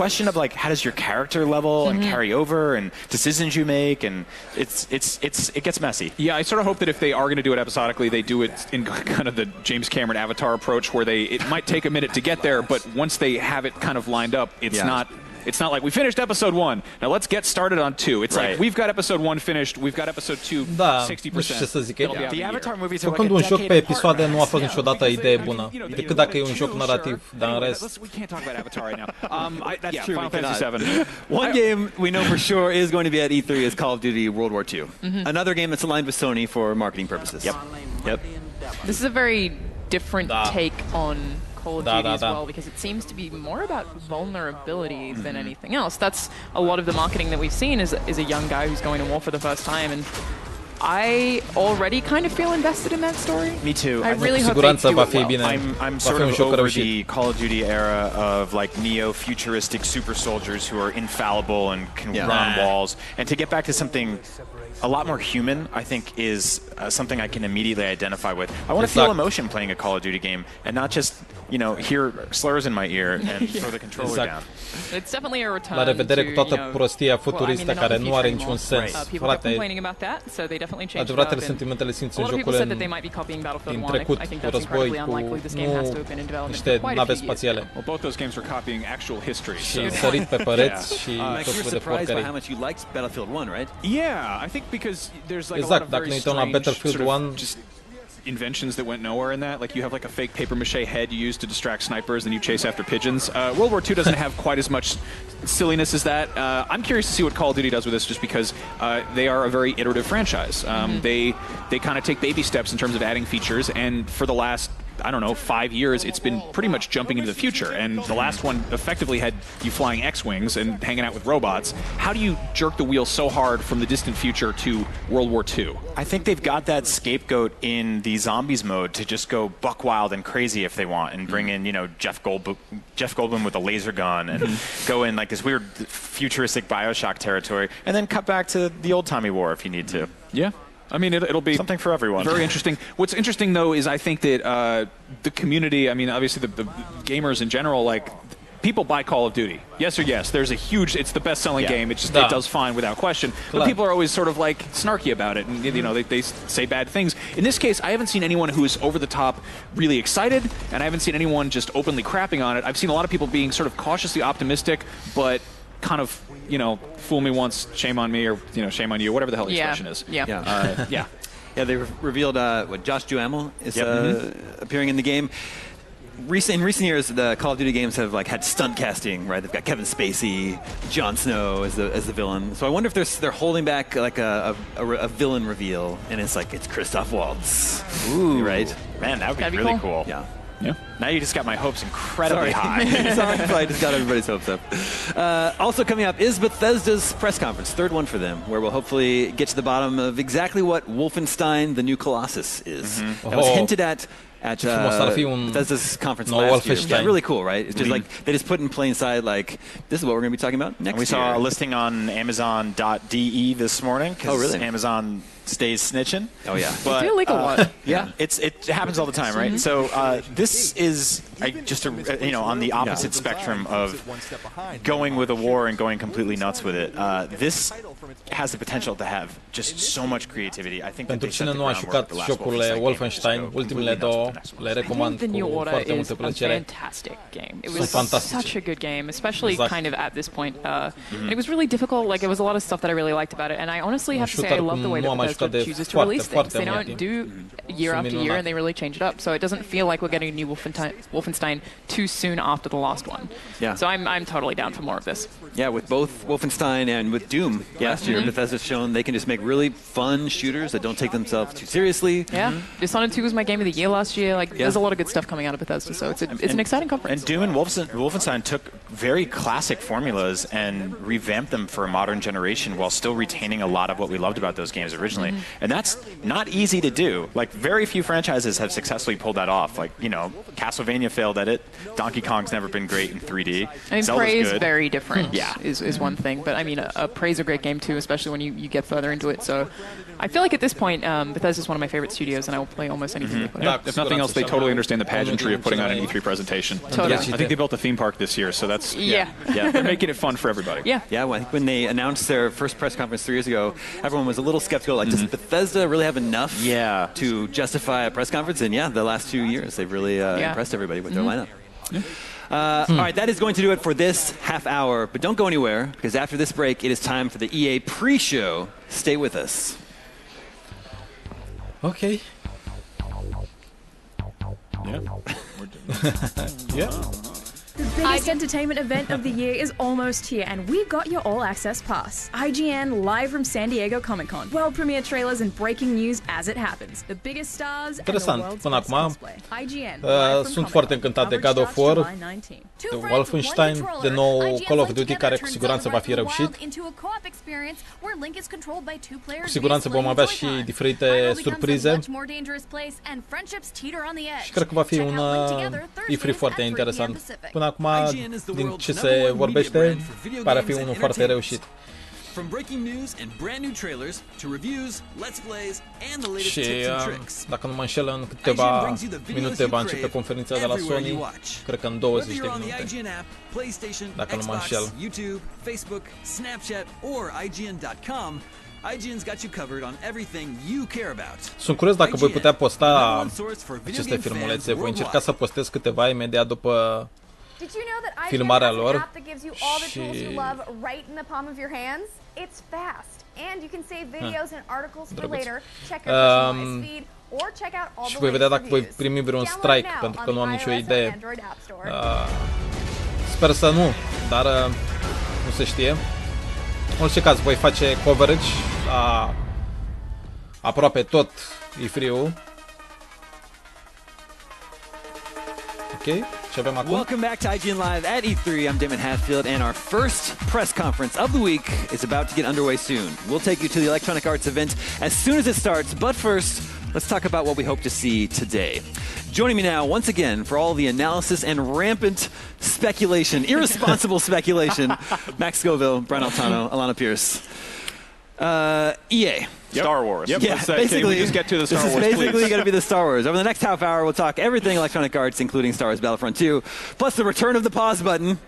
question of like how does your character level and carry over and decisions you make, and it gets messy. Yeah, I sort of hope that if they are going to do it episodically, they do it in kind of the James Cameron Avatar approach, where it might take a minute to get there, but once they have it kind of lined up, it's not like we finished episode 1. Now let's get started on 2. It's like we've got episode 1 finished, we've got episode 2 60%. The Avatar movies are like Când un joc pe episoade nu a fost niciodată idee bună, decât dacă e un joc narrativ, dar în rest. We can't talk about Avatar right now. That's true. Final Fantasy VII. One game we know for sure is going to be at E3 is Call of Duty World War II. Another game that's aligned with Sony for marketing purposes. Yep. This is a very different take on Call of Duty as well, because it seems to be more about vulnerability than anything else. That's a lot of the marketing that we've seen is a young guy who's going to war for the first time, and I already kind of feel invested in that story. Me too. I really hope they do it well. I'm sort of over the Call of Duty era of like neo-futuristic super soldiers who are infallible and can run walls, and to get back to something a lot more human, I think, is something I can immediately identify with. I want to feel emotion playing a Call of Duty game, and not just, hear slurs in my ear and throw the controller down. It's definitely a return La revedere cu toată prostia futuristă care nu are niciun sens. Frate, adevăratele sentimentele simți în jocurile din trecut, cu război, cu niște nave spațiale. Și sărit pe pereți și tot felul de porcării. Exact, dacă ne uităm la Battlefield 1, inventions that went nowhere in that. Like, you have like a fake papier-mâché head you use to distract snipers, and you chase after pigeons. World War II doesn't have quite as much silliness as that. I'm curious to see what Call of Duty does with this, just because they are a very iterative franchise. They kind of take baby steps in terms of adding features, and for the last, I don't know, 5 years, it's been pretty much jumping into the future. And the last one effectively had you flying X-Wings and hanging out with robots. How do you jerk the wheel so hard from the distant future to World War II? I think they've got that scapegoat in the zombies mode to just go buck wild and crazy if they want, and bring in, Jeff Goldblum with a laser gun, and go in like this weird futuristic Bioshock territory, and then cut back to the old-timey war if you need to. Yeah. I mean, it'll be something for everyone. Very interesting. What's interesting, though, is I think that the community, I mean, obviously the gamers in general, like, people buy Call of Duty. Yes or yes. There's a huge, it's the best-selling game. It does fine without question. But people are always sort of like snarky about it, and they say bad things. In this case, I haven't seen anyone who is over the top really excited, and I haven't seen anyone just openly crapping on it. I've seen a lot of people being sort of cautiously optimistic, but kind of, fool me once, shame on me, or, shame on you, whatever the hell the expression is. Yeah, they revealed what Josh Duhamel is appearing in the game. In recent years, the Call of Duty games have had stunt casting, right? They've got Kevin Spacey, Jon Snow as the villain. So I wonder if they're holding back like a villain reveal, and it's Christoph Waltz. Ooh, right? Man, that would be really cool. Yeah. Now you just got my hopes incredibly high. Sorry, I just got everybody's hopes up. Also coming up is Bethesda's press conference, third one for them, where we'll hopefully get to the bottom of exactly what Wolfenstein: The New Colossus is. That was hinted at Bethesda's conference last year. Yeah, really cool, right? It's just they just put in plain sight, this is what we're going to be talking about next year. We saw a listing on Amazon.de this morning, because Amazon stays snitching. Oh, yeah. But, they do leak a lot. It happens all the time, right? So this is just on the opposite spectrum of going with a war and going completely nuts with it. This has the potential to have just so much creativity. I think pentru cine nu a jucat jocurile Wolfenstein, ultimele două, le recomand cu foarte multă plăcere. Fantastic game. It was such a good game, especially kind of at this point. And it was really difficult. Like, there was a lot of stuff that I really liked about it, and I honestly have to say I love the way that Bethesda chooses to release things. They don't do year after year, and they really change it up. So it doesn't feel like we're getting a new Wolfenstein too soon after the last one. Yeah. So I'm totally down for more of this. Yeah, with both Wolfenstein and with Doom last year, Bethesda's shown they can just make really fun shooters that don't take themselves too seriously. Yeah. Dishonored 2 was my game of the year last year. Like, there's a lot of good stuff coming out of Bethesda, so it's an exciting conference. And Doom and Wolfenstein took very classic formulas and revamped them for a modern generation while still retaining a lot of what we loved about those games originally. And that's not easy to do. Like, very few franchises have successfully pulled that off. Like, Castlevania failed at it. Donkey Kong's never been great in 3D. I mean, Prey is very different. Is one thing, but I mean, Prey's a great game too, especially when you get further into it. So I feel like at this point, Bethesda's one of my favorite studios, and I will play almost anything they put out. If nothing else, they totally understand the pageantry of putting on an E3 presentation. Totally. I think they built a theme park this year, so that's they're making it fun for everybody. Yeah. Well, I think when they announced their first press conference 3 years ago, everyone was a little skeptical. Like, does Bethesda really have enough to justify a press conference? And the last 2 years, they've really impressed everybody with their lineup. All right, that is going to do it for this half hour. But don't go anywhere, because after this break, it is time for the EA pre-show. Stay with us. Okay. The biggest entertainment event of the year is almost here, and we got your all-access pass. IGN live from San Diego Comic-Con. World premiere trailers and breaking news as it happens. The biggest stars and the world's best cosplay. IGN sunt foarte încântat de God of War, de Wolfenstein, de nou Call of Duty, care cu siguranță va fi reușit. Cu siguranță vom avea și diferite surprize. Și cred că va fi un E3 foarte interesant. Până acum, din ce se vorbește, pare a fi unul foarte reușit. Și dacă nu mă înșel, în câteva minute va începe conferința de la Sony, cred că în 20 de minute, dacă nu mă înșel. Sunt curios dacă voi putea posta aceste filmulețe. Voi încerca să postez câteva imediat după filmarea lor și și voi vedea dacă voi primi vreun strike, pentru că nu am nicio idee. Sper să nu, dar nu se știe. În orice caz, voi face coverage la aproape tot E3-ul. Ok, ce avem acum? Welcome back to IGN Live at E3. I'm Damon Hatfield, and our first press conference of the week is about to get underway soon. We'll take you to the Electronic Arts event as soon as it starts, but first, let's talk about what we hope to see today. Joining me now, once again, for all the analysis and rampant speculation, irresponsible speculation, Max Scoville, Brian Altano, Alana Pierce. EA. Star Wars. Yep. Yeah, basically, just get to the Star Wars, this is basically going to be the Star Wars. Over the next half hour, we'll talk everything Electronic Arts, including Star Wars Battlefront 2, plus the return of the pause button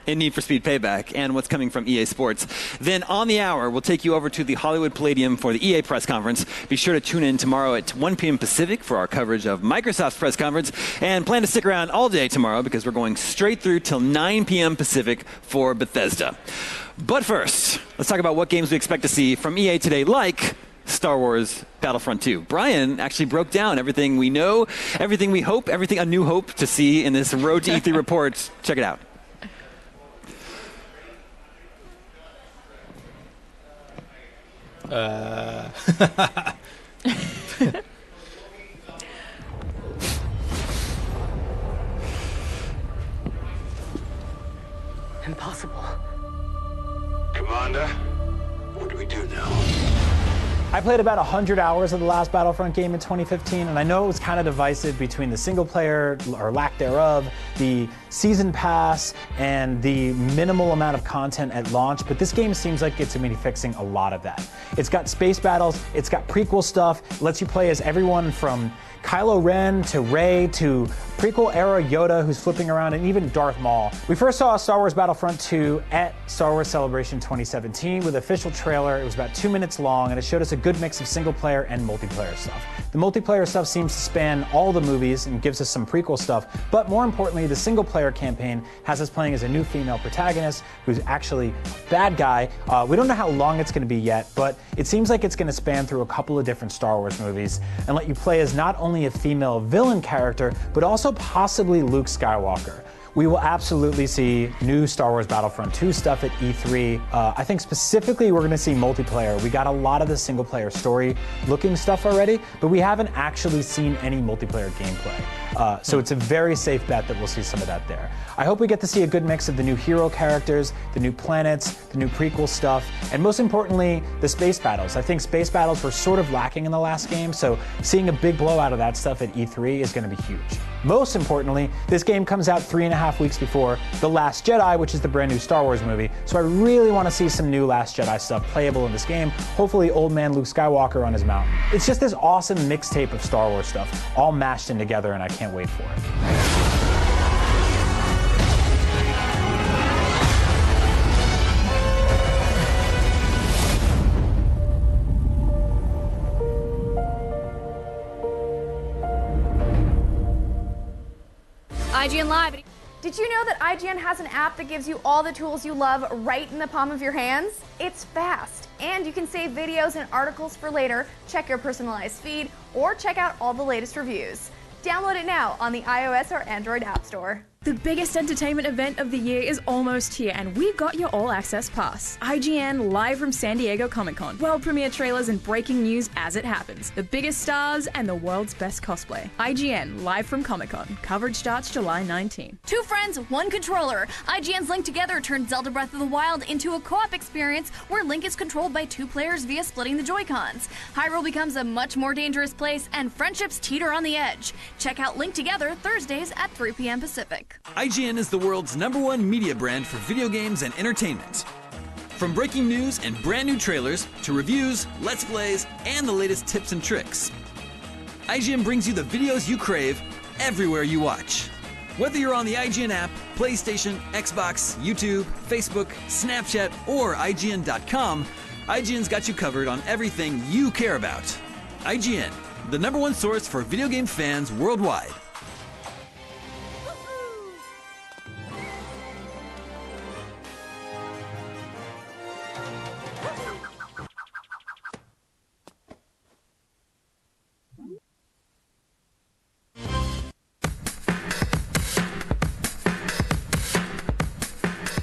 in Need for Speed Payback, and what's coming from EA Sports. Then on the hour, we'll take you over to the Hollywood Palladium for the EA press conference. Be sure to tune in tomorrow at 1 p.m. Pacific for our coverage of Microsoft's press conference, and plan to stick around all day tomorrow because we're going straight through till 9 p.m. Pacific for Bethesda. But first, let's talk about what games we expect to see from EA today, like Star Wars Battlefront 2. Brian actually broke down everything we know, everything we hope, everything a new hope to see in this Road to E3 report. Check it out. Impossible. Commander, what do we do now? I played about 100 hours of the last Battlefront game in 2015, and I know it was kind of divisive between the single player, or lack thereof, the season pass, and the minimal amount of content at launch, but this game seems like it's going to be fixing a lot of that. It's got space battles, it's got prequel stuff, it lets you play as everyone from Kylo Ren to Rey to prequel-era Yoda who's flipping around, and even Darth Maul. We first saw Star Wars Battlefront 2 at Star Wars Celebration 2017 with an official trailer. It was about 2 minutes long, and it showed us a good mix of single-player and multiplayer stuff. The multiplayer stuff seems to span all the movies and gives us some prequel stuff, but more importantly, the single-player campaign has us playing as a new female protagonist who's actually a bad guy. We don't know how long it's going to be yet, but it seems like it's going to span through a couple of different Star Wars movies and let you play as not only a female villain character, but also possibly Luke Skywalker. We will absolutely see new Star Wars Battlefront 2 stuff at E3. I think specifically we're going to see multiplayer. We got a lot of the single player story looking stuff already, but we haven't actually seen any multiplayer gameplay. So it's a very safe bet that we'll see some of that there. I hope we get to see a good mix of the new hero characters, the new planets, the new prequel stuff, and most importantly, the space battles. I think space battles were sort of lacking in the last game, so seeing a big blowout of that stuff at E3 is going to be huge. Most importantly, this game comes out 3.5 weeks before The Last Jedi, which is the brand new Star Wars movie, so I really want to see some new Last Jedi stuff playable in this game, hopefully old man Luke Skywalker on his mountain. It's just this awesome mixtape of Star Wars stuff, all mashed in together, and I can't wait for it. IGN Live. Did you know that IGN has an app that gives you all the tools you love right in the palm of your hands? It's fast, and you can save videos and articles for later, check your personalized feed, or check out all the latest reviews. Download it now on the iOS or Android App Store. The biggest entertainment event of the year is almost here, and we've got your all-access pass. IGN live from San Diego Comic-Con. World premiere trailers and breaking news as it happens. The biggest stars and the world's best cosplay. IGN live from Comic-Con. Coverage starts July 19. Two friends, one controller. IGN's Link Together turned Zelda Breath of the Wild into a co-op experience where Link is controlled by two players via splitting the Joy-Cons. Hyrule becomes a much more dangerous place, and friendships teeter on the edge. Check out Link Together Thursdays at 3 p.m. Pacific. IGN is the world's #1 media brand for video games and entertainment. From breaking news and brand new trailers to reviews, let's plays, and the latest tips and tricks, IGN brings you the videos you crave everywhere you watch. Whether you're on the IGN app, PlayStation, Xbox, YouTube, Facebook, Snapchat, or IGN.com, IGN's got you covered on everything you care about. IGN, the #1 source for video game fans worldwide.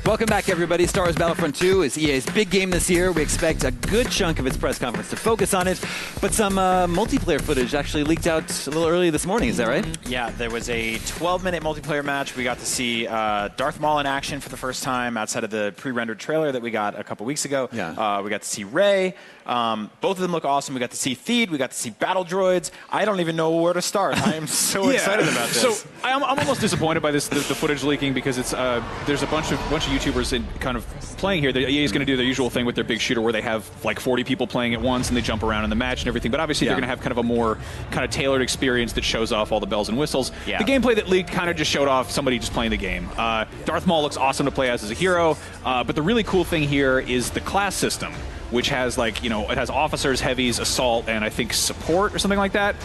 Welcome back, everybody. Star Wars Battlefront 2 is EA's big game this year. We expect a good chunk of its press conference to focus on it, but some multiplayer footage actually leaked out a little early this morning. Is that right? Yeah, there was a 12-minute multiplayer match. We got to see Darth Maul in action for the first time outside of the pre-rendered trailer that we got a couple weeks ago. Yeah. We got to see Rey. Both of them look awesome. We got to see Theed. We got to see battle droids. I don't even know where to start. I am so excited about this. So I'm almost disappointed by this the footage leaking because it's there's a bunch of YouTubers kind of playing here. EA is going to do their usual thing with their big shooter where they have like 40 people playing at once and they jump around in the match and everything. But obviously they're going to have kind of a more kind of tailored experience that shows off all the bells and whistles. Yeah. The gameplay that leaked kind of just showed off somebody just playing the game. Darth Maul looks awesome to play as a hero, but the really cool thing here is the class system, which has like, you know, it has officers, heavies, assault, and I think support or something like that.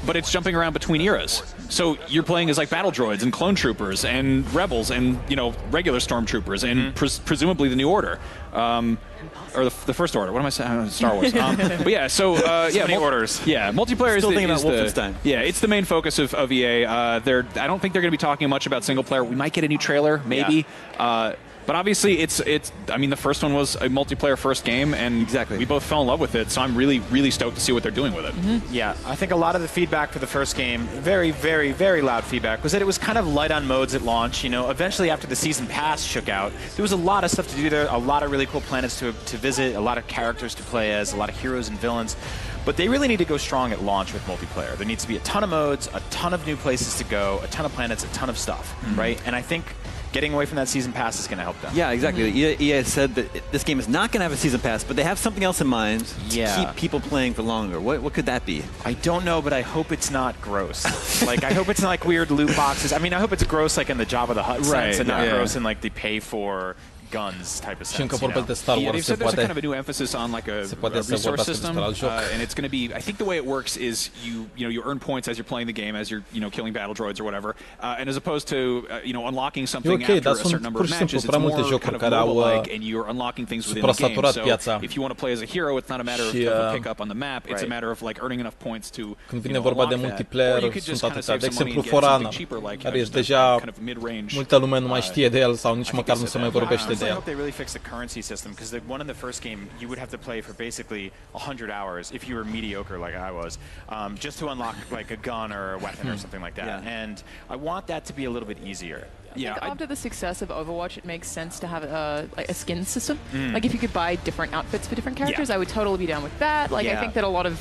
But it's jumping around between eras. So you're playing as like battle droids and clone troopers and rebels and, you know, regular stormtroopers and presumably the New Order. Or the First Order. What am I saying? Star Wars. But yeah, so yeah, many orders. Yeah, multiplayer Still is thinking about Wolfenstein. Yeah, it's the main focus of EA. I don't think they're going to be talking much about single player. We might get a new trailer, maybe. Yeah. But obviously, it's. I mean, the first one was a multiplayer first game, and we both fell in love with it. So I'm really, really stoked to see what they're doing with it. Yeah, I think a lot of the feedback for the first game, very, very, very loud feedback, was that it was kind of light on modes at launch. You know, eventually after the season pass shook out, there was a lot of stuff to do there, a lot of really cool planets to visit, a lot of characters to play as, a lot of heroes and villains. But they really need to go strong at launch with multiplayer. There needs to be a ton of modes, a ton of new places to go, a ton of planets, a ton of stuff, right? And I think getting away from that season pass is going to help them. Yeah, exactly. EA said that this game is not going to have a season pass, but they have something else in mind to keep people playing for longer. What could that be? I don't know, but I hope it's not gross. Like, I hope it's not like weird loot boxes. I mean, I hope it's gross like in the Jabba the Hutt sense and not gross in like the pay for guns type of sense. Yeah, they've said there's a kind of a new emphasis on like a resource system, and it's going to be. I think the way it works is you earn points as you're playing the game, as you're killing battle droids or whatever, and as opposed to unlocking something after a certain number of matches, it's more kind of mobile-like, and you're unlocking things within the game. So if you want to play as a hero, it's not a matter of a pickup on the map; it's a matter of like earning enough points to. Când vine vorba de multiplayer, sunt atâtea. De exemplu, For Honor, care este deja multă lume nu mai știe de el sau nici măcar nu se mai vorbește. I hope they really fix the currency system, because the one in the first game, you would have to play for basically 100 hours if you were mediocre like I was, just to unlock like a gun or a weapon or something like that. Yeah. And I want that to be a little bit easier. I think after the success of Overwatch, it makes sense to have like a skin system. Like if you could buy different outfits for different characters, I would totally be down with that. Like I think that a lot of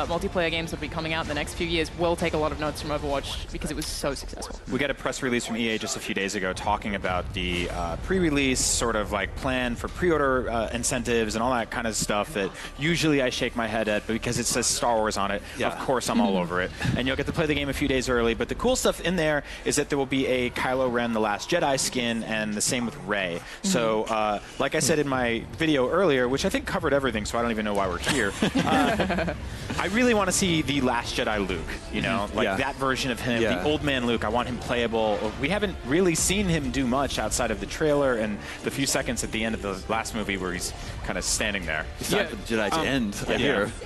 multiplayer games that will be coming out in the next few years will take a lot of notes from Overwatch because it was so successful. We got a press release from EA just a few days ago talking about the pre-release sort of like plan for pre-order incentives and all that kind of stuff that usually I shake my head at, but because it says Star Wars on it, of course I'm all over it. And you'll get to play the game a few days early. But the cool stuff in there is that there will be a Kylo Ren around the Last Jedi skin, and the same with Rey. So, like I said in my video earlier, which I think covered everything, so I don't even know why we're here. I really want to see the Last Jedi Luke, you know, like that version of him, the old man Luke. I want him playable. We haven't really seen him do much outside of the trailer and the few seconds at the end of the last movie where he's kind of standing there. It's time for the Jedi to end.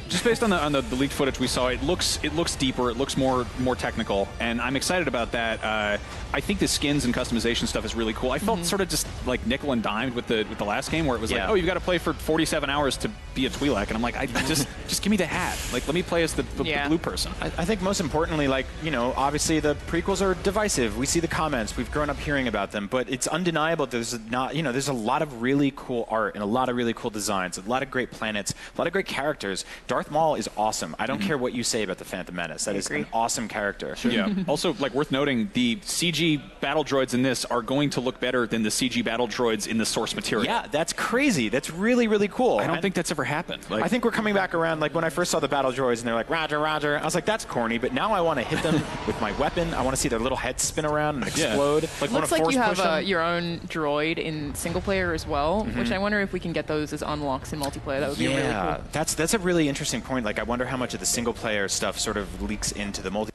Just based on the leaked footage we saw, it looks deeper. It looks more technical, and I'm excited about that. I think the skins and customization stuff is really cool. I felt sort of just like nickel and dimed with the last game, where it was like, oh, you've got to play for 47 hours to be a Twi'lek, and I'm like, just give me the hat. Like, let me play as the blue person. I think most importantly, like, you know, obviously the prequels are divisive. We see the comments. We've grown up hearing about them, but it's undeniable there's there's a lot of really cool art and a lot of really cool designs, a lot of great planets, a lot of great characters. Darth Maul is awesome. I don't care what you say about the Phantom Menace. That is an awesome character. Yeah. Also, like, worth noting, the CG battle droids in this are going to look better than the CG battle droids in the source material. Yeah, that's crazy. That's really, really cool. I don't think that's ever happened. Like, I think we're coming back around. Like, when I first saw the battle droids and they're like, Roger, Roger, I was like, that's corny, but now I want to hit them with my weapon. I want to see their little heads spin around and explode. Like, looks like you have your own droid in single player as well, which I wonder if we can get those as unlocks in multiplayer. That would be really cool. That's a really interesting point. Like, I wonder how much of the single player stuff sort of leaks into the multiplayer.